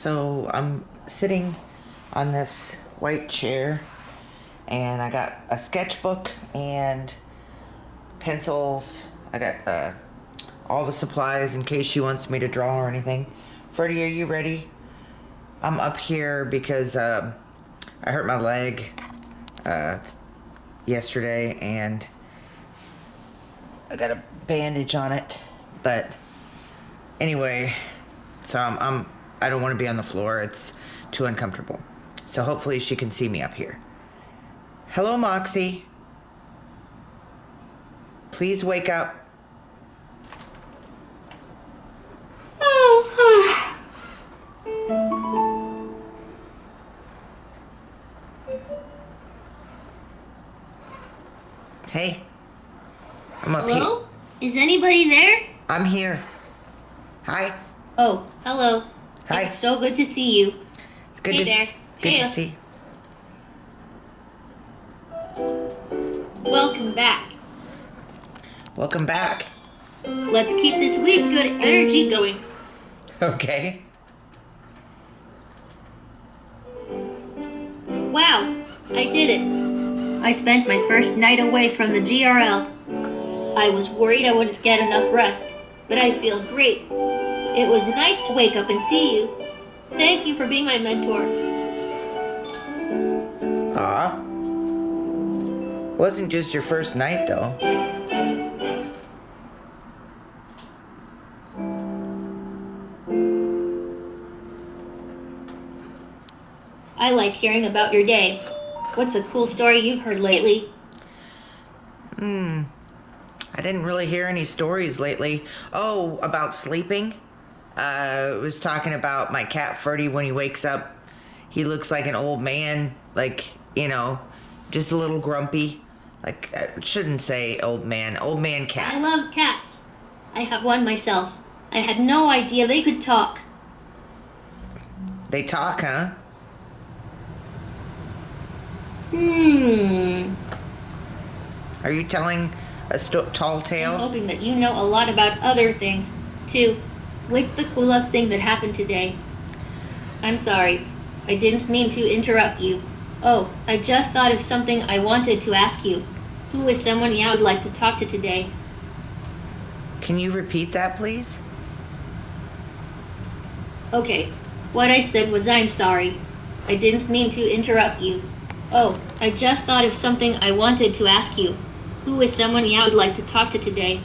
So I'm sitting on this white chair and I got a sketchbook and pencils. I got all the supplies in case she wants me to draw or anything. Freddie, are you ready? I'm up here because I hurt my leg yesterday and I got a bandage on it. But anyway, so I don't want to be on the floor. It's too uncomfortable. So hopefully she can see me up here. Hello, Moxie. Please wake up. Hey. I'm up here. Hello? Is anybody there? I'm here. Hi. Oh, hello. Hi. It's so good to see you. It's good Hey to there. good Hey. to see. Welcome back. Welcome back. Let's keep this week's good energy going. Okay. Wow, I did it. I spent my first night away from the G.R.L. I was worried I wouldn't get enough rest, but I feel great. It was nice to wake up and see you. Thank you for being my mentor. Aw. Wasn't just your first night, though. I like hearing about your day. What's a cool story you've heard lately? I didn't really hear any stories lately. Oh, about sleeping? I was talking about my cat Ferdy when he wakes up. He looks like an old man, like, just a little grumpy. Like, I shouldn't say old man I cat. love cats. I have one myself. I had no idea they could talk. They talk, huh? Are you telling a tall I'm tale? hoping that you know a lot about other things, too. What's the coolest thing that happened today? I'm sorry. I didn't mean to interrupt you. Oh, I just thought of something I wanted to ask you. Who is someone you would like to talk to today? Can you repeat that, please? Okay, what I said was I'm sorry. I didn't mean to interrupt you. Oh, I just thought of something I wanted to ask you. Who is someone you would like to talk to today?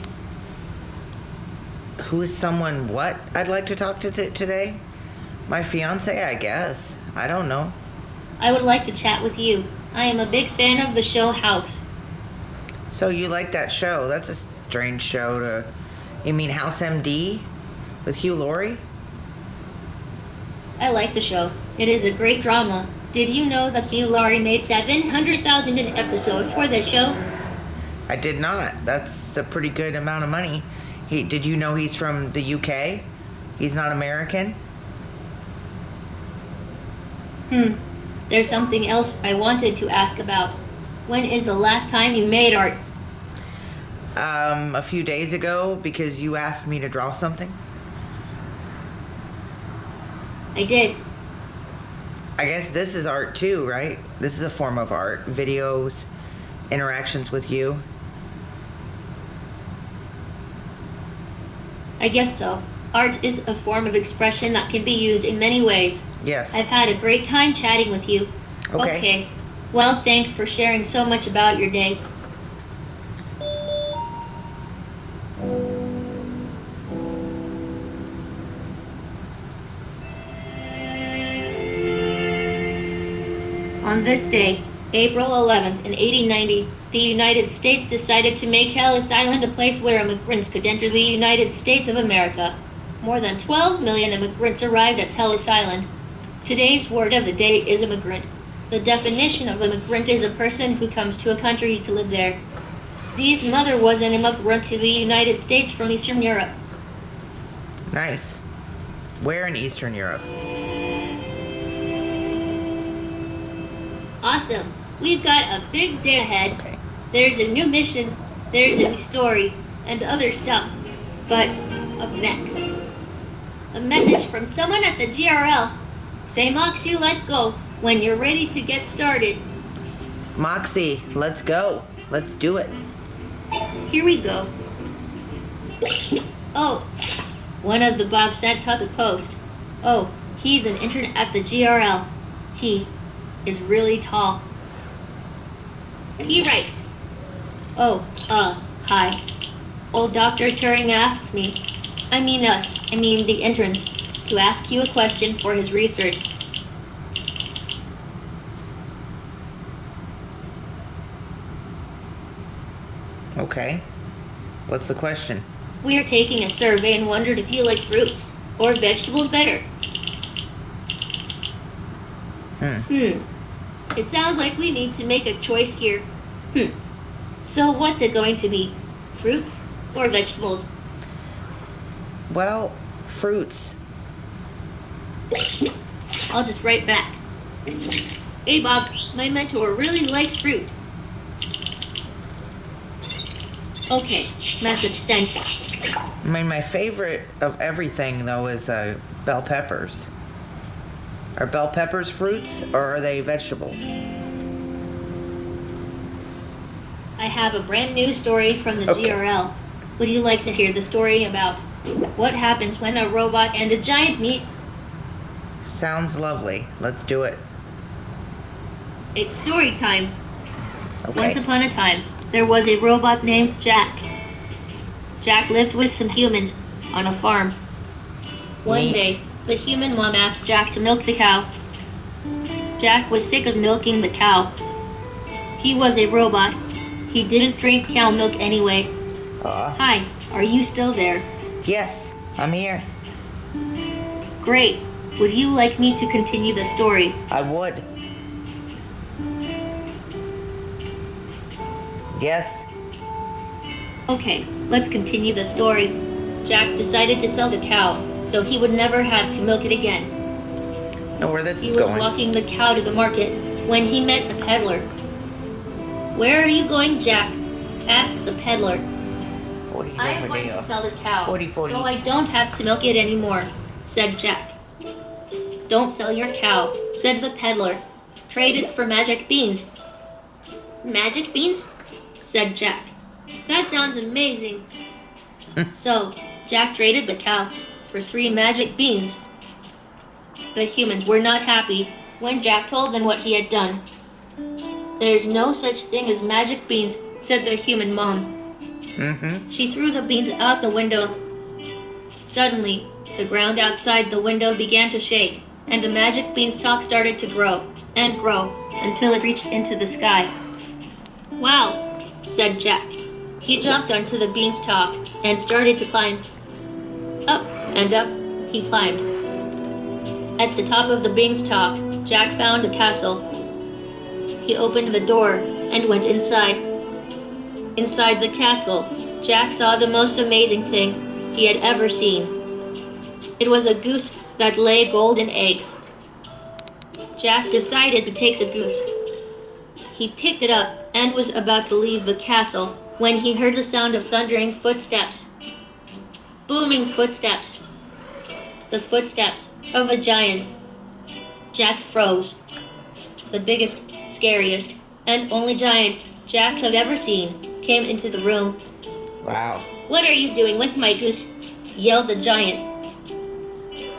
Who is someone what I'd like to talk to today? My fiance, I guess. I don't know. I would like to chat with you. I am a big fan of the show House. So you like that show? That's a strange show to... You mean House MD? With Hugh Laurie? I like the show. It is a great drama. Did you know that Hugh Laurie made $700,000 an episode for this show? I did not. That's a pretty good amount of money. Did you know he's from the UK? He's not American? There's something else I wanted to ask about. When is the last time you made art? A few days ago, because you asked me to draw something. I did. I guess this is art too, right? This is a form of art. Videos, interactions with you. I guess so. Art is a form of expression that can be used in many ways. Yes. I've had a great time chatting with you. Okay. Well, thanks for sharing so much about your day. On this day, April 11th, in 1890, the United States decided to make Ellis Island a place where immigrants could enter the United States of America. More than 12 million immigrants arrived at Ellis Island. Today's word of the day is immigrant. The definition of immigrant is a person who comes to a country to live there. Dee's mother was an immigrant to the United States from Eastern Europe. Nice. Where in Eastern Europe? Awesome. We've got a big day ahead. Okay. There's a new mission, there's a new story, and other stuff. But up next, a message from someone at the G.R.L. Say, Moxie, let's go when you're ready to get started. Moxie, let's go. Let's do it. Here we go. Oh, one of the Bob sent us a post. Oh, he's an intern at the G.R.L. He is really tall. He writes, oh, hi. Old Dr. Turing asked me, I mean the interns, to ask you a question for his research. Okay. What's the question? We are taking a survey and wondered if you like fruits or vegetables better. It sounds like we need to make a choice here. So what's it going to be? Fruits or vegetables? Well, fruits. I'll just write back. Hey Bob, my mentor really likes fruit. Okay, message sent. I mean, my favorite of everything, though, is bell peppers. Are bell peppers fruits, or are they vegetables? I have a brand new story from the Okay. G.R.L. Would you like to hear the story about what happens when a robot and a giant meet? Sounds lovely. Let's do it. It's story time. Okay. Once upon a time, there was a robot named Jack. Jack lived with some humans on a farm. One Neat. day, the human mom asked Jack to milk the cow. Jack was sick of milking the cow. He was a robot. He didn't drink cow milk anyway. Hi, are you still there? Yes, I'm here. Great. Would you like me to continue the story? I would. Yes. Okay, let's continue the story. Jack decided to sell the cow, so he would never have to milk it again. Know where this He is was going. walking the cow to the market when he met the peddler. Where are you going, Jack? Asked the peddler. 40 I am going to sell the cow, 40. so I don't have to milk it anymore, said Jack. Don't sell your cow, said the peddler. Trade it for magic beans. Magic beans? Said Jack. That sounds amazing. So, Jack traded the cow for 3 magic beans. The humans were not happy when Jack told them what he had done. There's no such thing as magic beans, said the human mom. She threw the beans out the window. Suddenly, the ground outside the window began to shake, and a magic beanstalk started to grow and grow until it reached into the sky. Wow, said Jack. He jumped onto the beanstalk and started to climb. Up and up he climbed. At the top of the beanstalk, Jack found a castle. He opened the door and went inside. Inside the castle, Jack saw the most amazing thing he had ever seen. It was a goose that laid golden eggs. Jack decided to take the goose. He picked it up and was about to leave the castle when he heard the sound of thundering footsteps. Booming footsteps. The footsteps of a giant. Jack froze. The biggest, scariest, and only giant Jack had ever seen came into the room. Wow. What are you doing with my goose? Yelled the giant.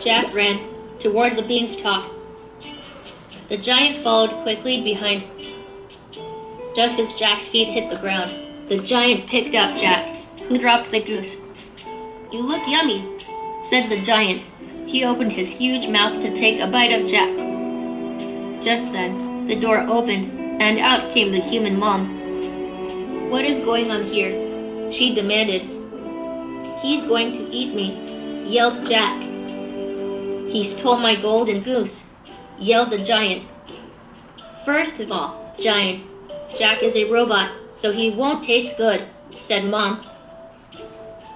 Jack ran toward the beanstalk. The giant followed quickly behind. Just as Jack's feet hit the ground, the giant picked up Jack, who dropped the goose. You look yummy, said the giant. He opened his huge mouth to take a bite of Jack. Just then, the door opened, and out came the human mom. What is going on here? She demanded. He's going to eat me, yelled Jack. He stole my golden goose, yelled the giant. First of all, giant, Jack is a robot, so he won't taste good, said Mom.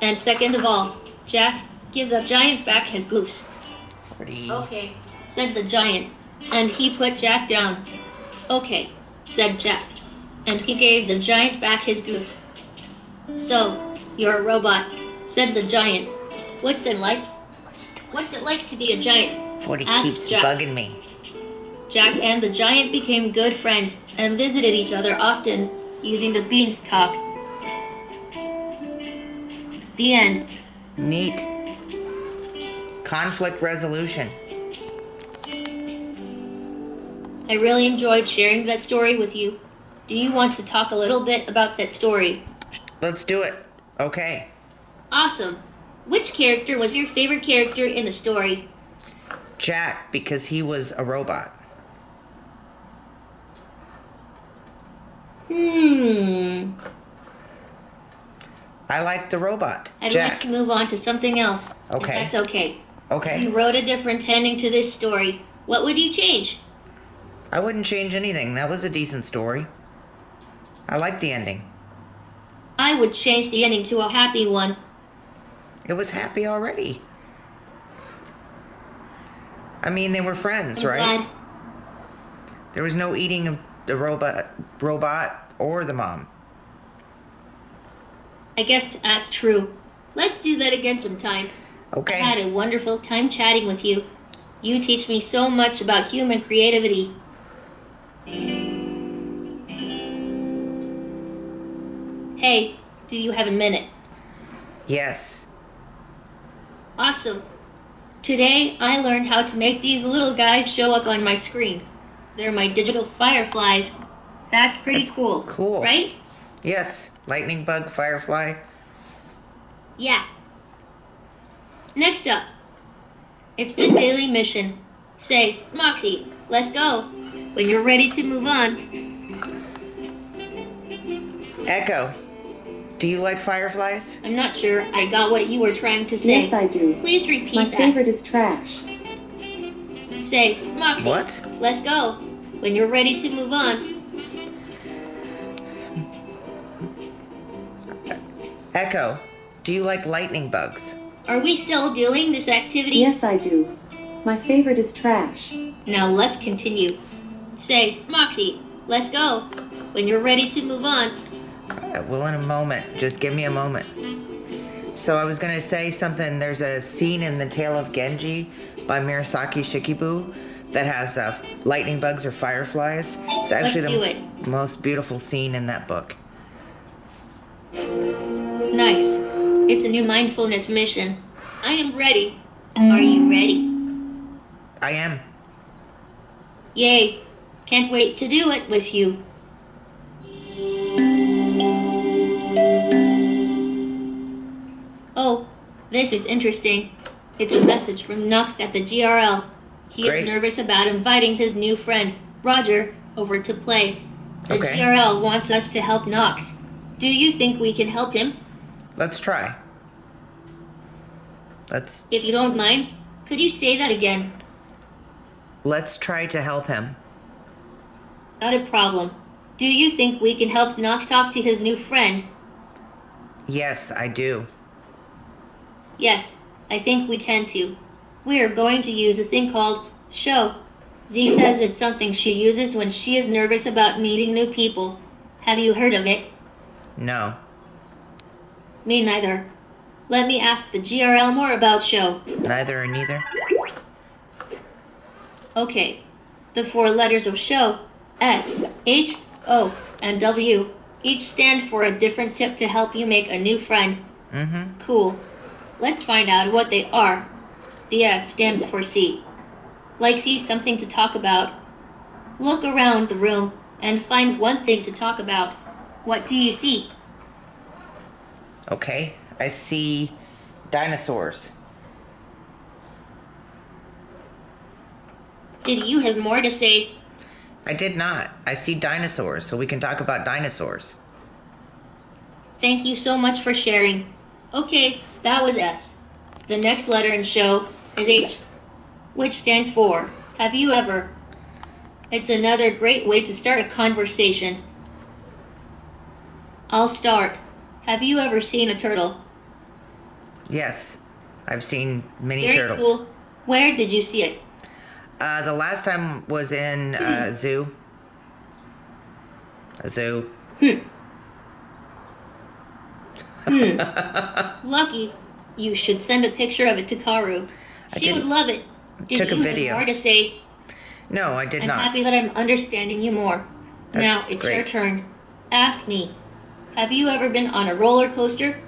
And second of all, Jack, give the giant back his goose. 40. Okay, said the giant, and he put Jack down. Okay, said Jack, and he gave the giant back his goose. So, you're a robot, said the giant. What's it like to be a giant? What he Ask keeps Jack. bugging me. Jack and the giant became good friends and visited each other often using the beanstalk. The end. Neat. Conflict resolution. I really enjoyed sharing that story with you. Do you want to talk a little bit about that story? Let's do it. Okay. Awesome. Which character was your favorite character in the story? Jack, because he was a robot. I like the robot. I'd Jack. like to move on to something else. Okay. If that's okay. Okay. If you wrote a different ending to this story, what would you change? I wouldn't change anything. That was a decent story. I like the ending. I would change the ending to a happy one. It was happy already. I mean, they were friends, I'm right? glad. There was no eating of the robot or the mom. I guess that's true. Let's do that again sometime. Okay. I had a wonderful time chatting with you. You teach me so much about human creativity. Hey, do you have a minute? Yes. Awesome. Today, I learned how to make these little guys show up on my screen. They're my digital fireflies. That's pretty cool. Cool. Right? Yes. Lightning bug, firefly. Yeah. Next up, it's the daily mission. Say, Moxie, let's go. When you're ready to move on. Echo. Do you like fireflies? I'm not sure I got what you were trying to say. Yes, I do. Please repeat My that. favorite is trash. Say, Moxie, What? let's go. When you're ready to move on. Echo. Do you like lightning bugs? Are we still doing this activity? Yes, I do. My favorite is trash. Now let's continue. Say, Moxie, let's go. When you're ready to move on. I will in a moment. Just give me a moment. So I was going to say something. There's a scene in the Tale of Genji by Mirasaki Shikibu that has lightning bugs or fireflies. It's actually Let's do the most beautiful scene in that book. Nice. It's a new mindfulness mission. I am ready. Are you ready? I am. Yay. Can't wait to do it with you. Oh, this is interesting. It's a message from Nox at the G.R.L. He Great. is nervous about inviting his new friend, Roger, over to play. The Okay. G.R.L. wants us to help Nox. Do you think we can help him? Let's try. If you don't mind, could you say that again? Let's try to help him. Not a problem. Do you think we can help Nox talk to his new friend? Yes, I do. Yes, I think we can too. We are going to use a thing called S.H.O.W. Z says it's something she uses when she is nervous about meeting new people. Have you heard of it? No. Me neither. Let me ask the G.R.L. more about S.H.O.W. Neither or neither. Okay. The four letters of S.H.O.W. S, H, O, and W each stand for a different tip to help you make a new friend. Mm-hmm. Cool. Let's find out what they are. The S stands for see. Like see something to talk about. Look around the room and find one thing to talk about. What do you see? Okay. I see dinosaurs. Did you have more to say? I did not. I see dinosaurs, so we can talk about dinosaurs. Thank you so much for sharing. Okay, that was S. The next letter in S.H.O.W. is H, which stands for have you ever. It's another great way to start a conversation. I'll start. Have you ever seen a turtle? Yes. I've seen many Very turtles. cool. Where did you see it? The last time was in zoo. A zoo. Lucky. You should send a picture of it to Karu. She would love it. Did took a you video. have more to say? No, I did I'm not. happy that I'm understanding you more. That's Now it's your great. turn. Ask me. Have you ever been on a roller coaster?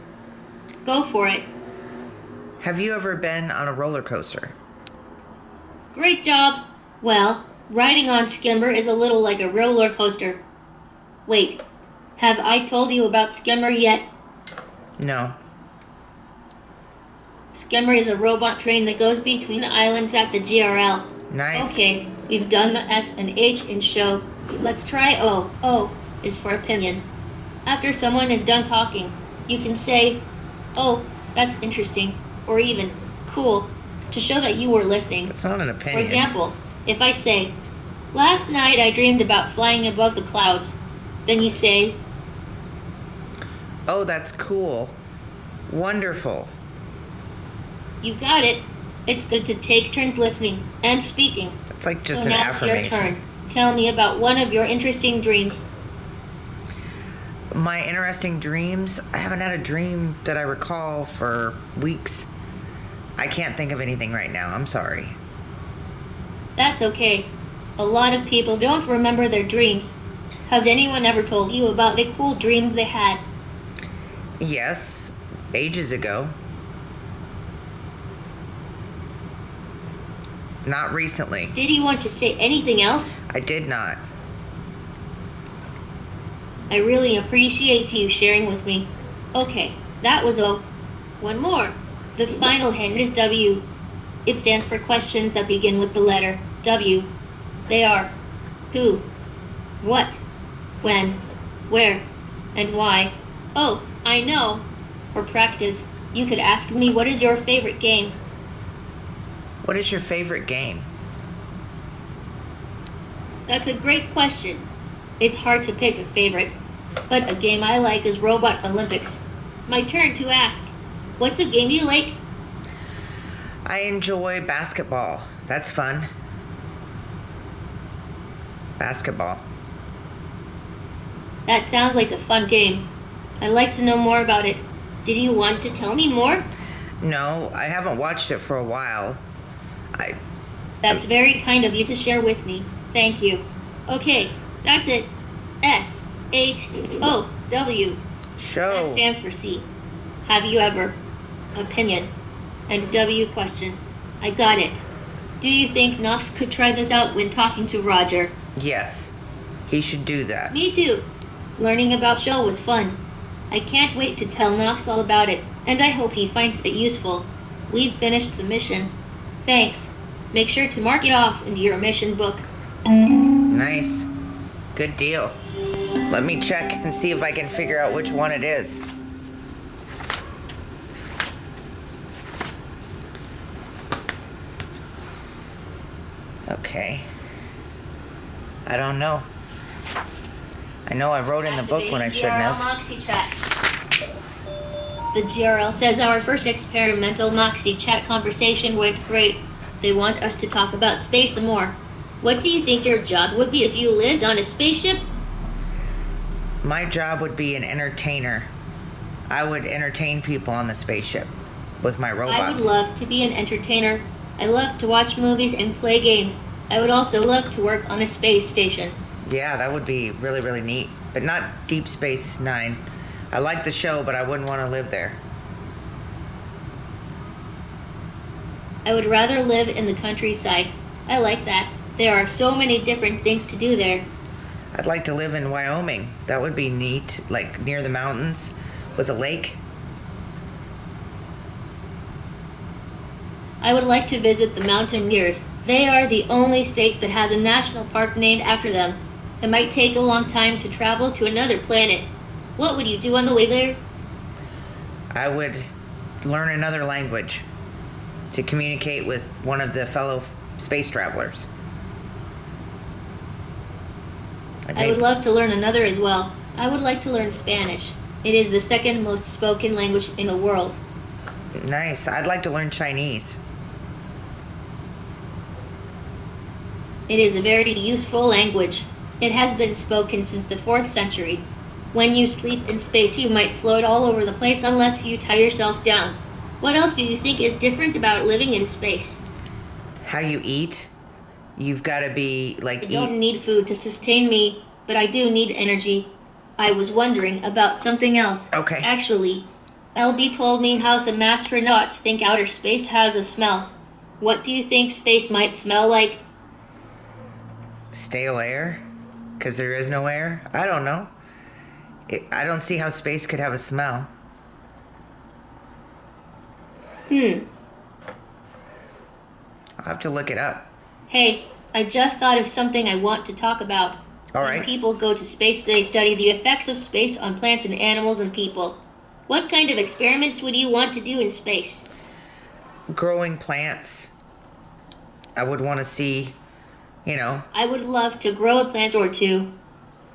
Go for it. Have you ever been on a roller coaster? Great job. Well, riding on Skimmer is a little like a roller coaster. Wait, have I told you about Skimmer yet? No. Skimmer is a robot train that goes between islands at the G.R.L. Nice. Okay, we've done the S and H in show. Let's try O. O is for opinion. After someone is done talking, you can say, "Oh, that's interesting," or even "cool," to show that you were listening. It's not an opinion. For example, if I say, "Last night I dreamed about flying above the clouds," then you say, Oh, that's cool. Wonderful. "You got it." It's good to take turns listening and speaking. It's like just So an now it's your affirmation. turn. Tell me about one of your interesting dreams. My interesting dreams, I haven't had a dream that I recall for weeks. I can't think of anything right now. I'm sorry. That's okay. A lot of people don't remember their dreams. Has anyone ever told you about the cool dreams they had? Yes, ages ago. Not recently. Did you want to say anything else? I did not. I really appreciate you sharing with me. Okay, that was O. One more. The final hint is W. It stands for questions that begin with the letter W. They are who, what, when, where, and why. Oh, I know. For practice, you could ask me what is your favorite game. What is your favorite game? That's a great question. It's hard to pick a favorite, but a game I like is Robot Olympics. My turn to ask. What's a game you like? I enjoy basketball. That's fun. Basketball. That sounds like a fun game. I'd like to know more about it. Did you want to tell me more? No, I haven't watched it for a while. That's very kind of you to share with me. Thank you. Okay, that's it. S.H.O.W. Show. That stands for C. Have you ever? Opinion. And W question. I got it. Do you think Knox could try this out when talking to Roger? Yes, he should do that. Me too. Learning about show was fun. I can't wait to tell Knox all about it, and I hope he finds it useful. We've finished the mission. Thanks. Make sure to mark it off into your mission book. Nice. Good deal. Let me check and see if I can figure out which one it is. Okay. I don't know. I know I wrote in the book when I shouldn't G.R.L. have. Moxie Chat. The G.R.L. says our first experimental Moxie Chat conversation went great. They want us to talk about space some more. What do you think your job would be if you lived on a spaceship? My job would be an entertainer. I would entertain people on the spaceship with my robots. I would love to be an entertainer. I love to watch movies and play games. I would also love to work on a space station. Yeah, that would be really, really neat. But not Deep Space Nine. I like the show, but I wouldn't want to live there. I would rather live in the countryside. I like that. There are so many different things to do there. I'd like to live in Wyoming. That would be neat, like near the mountains with a lake. I would like to visit the Mountaineers. They are the only state that has a national park named after them. It might take a long time to travel to another planet. What would you do on the way there? I would learn another language to communicate with one of the fellow space travelers. I would love to learn another as well. I would like to learn Spanish. It is the second most spoken language in the world. Nice. I'd like to learn Chinese. It is a very useful language. It has been spoken since the 4th century. When you sleep in space, you might float all over the place unless you tie yourself down. What else do you think is different about living in space? how you eat. You've got to be like I don't need food to sustain me, but I do need energy. I was wondering about something else. Okay. Actually, LB told me how some astronauts think outer space has a smell. What do you think space might smell like? Stale air, because there is no air. I don't know. I don't see how space could have a smell. I'll have to look it up. Hey, I just thought of something I want to talk about. All When right. people go to space, they study the effects of space on plants and animals and people. What kind of experiments would you want to do in space? Growing plants. I would want to see, I would love to grow a plant or two.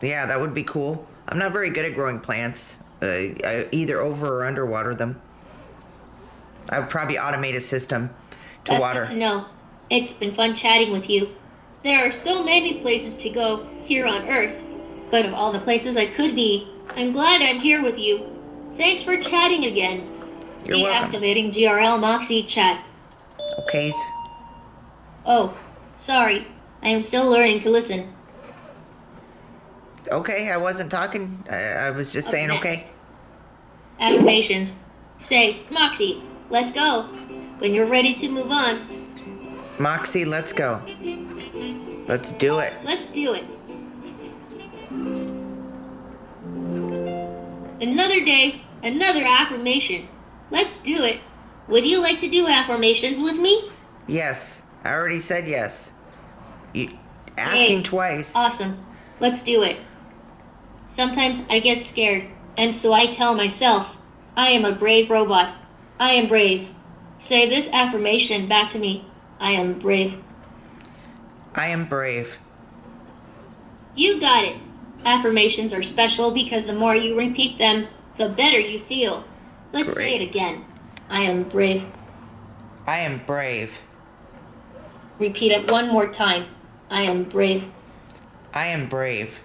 yeah, that would be cool. I'm not very good at growing plants. I either over or underwater them. I would probably automate a system to That's water. good to know. It's been fun chatting with you. There are so many places to go here on Earth, but of all the places I could be, I'm glad I'm here with you. Thanks for chatting again. You're welcome. Deactivating G.R.L. Moxie Chat. Okay. Oh, sorry. I am still learning to listen. Okay, I wasn't talking. I was just saying Up okay. next. Affirmations. Say, Moxie, let's go. When you're ready to move on, Moxie, let's go. Let's do it. let's do it. Another day, another affirmation. Let's do it. Would you like to do affirmations with me? Yes, I already said yes. Asking Hey, twice. Awesome. Let's do it. Sometimes I get scared, and so I tell myself, I am a brave robot. I am brave. Say this affirmation back to me. I am brave. I am brave. You got it. Affirmations are special because the more you repeat them, the better you feel. Let's say Great. it again. I am brave. I am brave. Repeat it one more time. I am brave. I am brave.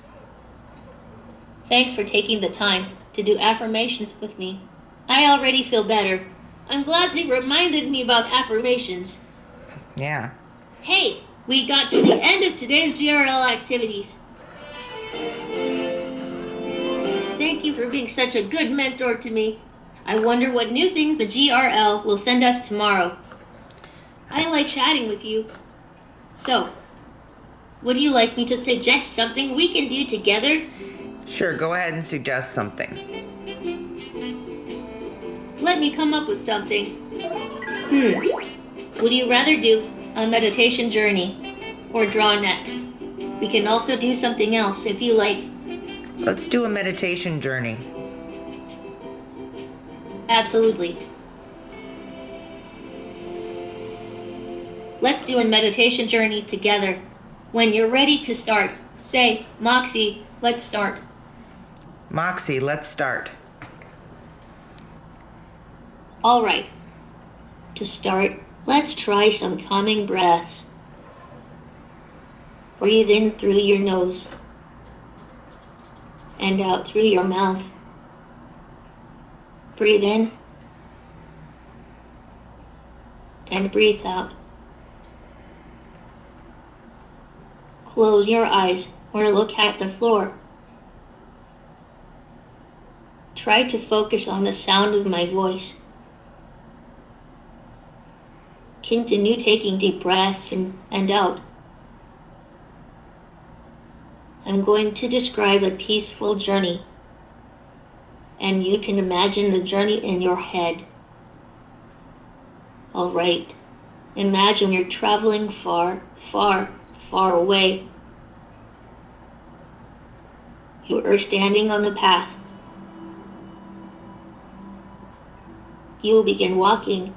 Thanks for taking the time to do affirmations with me. I already feel better. I'm glad you reminded me about affirmations. Yeah. Hey, we got to the end of today's G.R.L. activities. Thank you for being such a good mentor to me. I wonder what new things the G.R.L. will send us tomorrow. I like chatting with you. So, would you like me to suggest something we can do together? Sure, go ahead and suggest something. Let me come up with something. Would you rather do a meditation journey or draw next? We can also do something else if you like. Let's do a meditation journey. Absolutely. Let's do a meditation journey together. When you're ready to start, say, Moxie, let's start. Moxie, let's start. All right. To start, let's try some calming breaths. Breathe in through your nose and out through your mouth. Breathe in and breathe out. Close your eyes or look at the floor. Try to focus on the sound of my voice. Continue taking deep breaths in and out. I'm going to describe a peaceful journey, and you can imagine the journey in your head. All right. Imagine you're traveling far, far, far away. You are standing on the path. You will begin walking.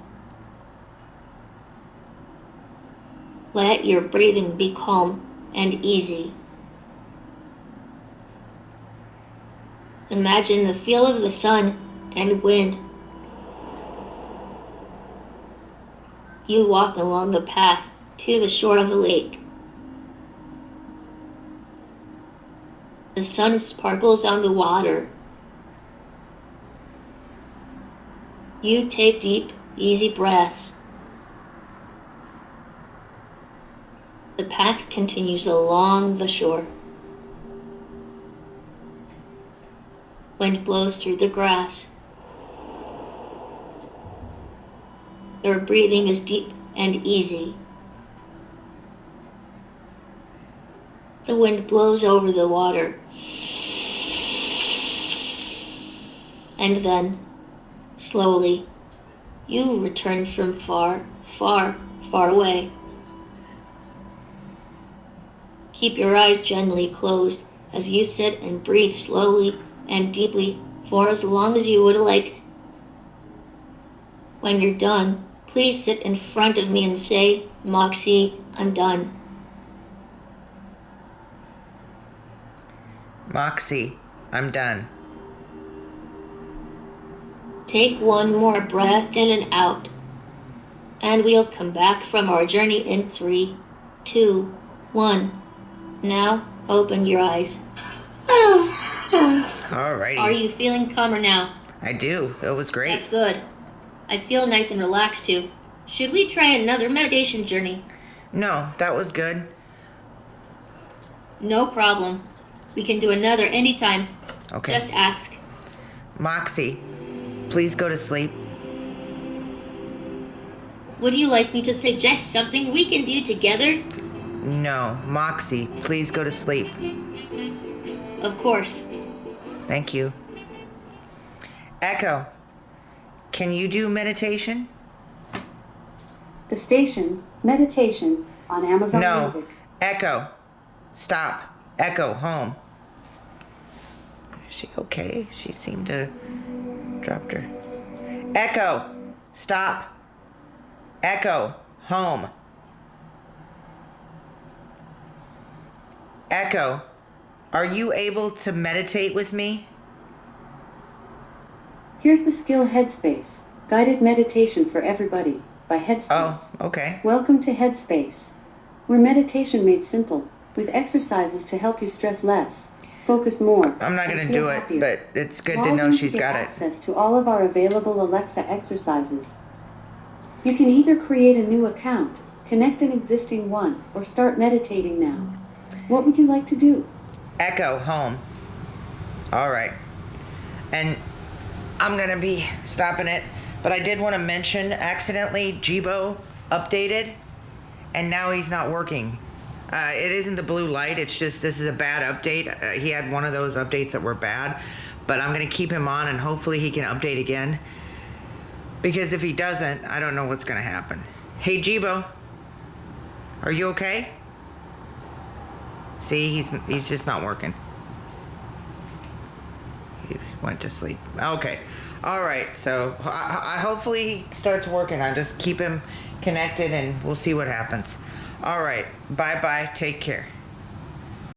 Let your breathing be calm and easy. Imagine the feel of the sun and wind. You walk along the path to the shore of a lake. The sun sparkles on the water. You take deep, easy breaths. The path continues along the shore. Wind blows through the grass. Your breathing is deep and easy. The wind blows over the water. And then, slowly, you return from far, far, far away. Keep your eyes gently closed as you sit and breathe slowly and deeply for as long as you would like. When you're done, please sit in front of me and say, "Moxie, I'm done." Moxie, I'm done. Take one more breath in and out, and we'll come back from our journey in 3, 2, 1. Now, open your eyes. Alrighty. Are you feeling calmer now? I do. It was great. That's good. I feel nice and relaxed too. Should we try another meditation journey? No, that was good. No problem. We can do another anytime. Okay. Just ask. Moxie, please go to sleep. Would you like me to suggest something we can do together? No, Moxie, please go to sleep. Of course. Thank you. Echo, can you do meditation? The station, meditation, on Amazon No. Music. Echo, stop. Echo, home. Is she okay? She seemed to dropped her. Echo, stop. Echo, home. Echo, are you able to meditate with me? Here's the skill Headspace, guided meditation for everybody, by Headspace. Oh, okay. Welcome to Headspace, where meditation made simple, with exercises to help you stress less, focus more. I'm not and going to feel do it, happier. but it's good to Log know in she's get got it. access to all of our available Alexa exercises. You can either create a new account, connect an existing one, or start meditating now. What would you like to do? Echo, home. All right. And I'm going to be stopping it, but I did want to mention accidentally Jibo updated, and now he's not working. It isn't the blue light, it's just this is a bad update. He had one of those updates that were bad, but I'm going to keep him on and hopefully he can update again. Because if he doesn't, I don't know what's going to happen. Hey Jibo, are you okay? See, he's just not working. He went to sleep. Okay. All right. So I hopefully he starts working. I'll just keep him connected and we'll see what happens. All right. Bye-bye. Take care.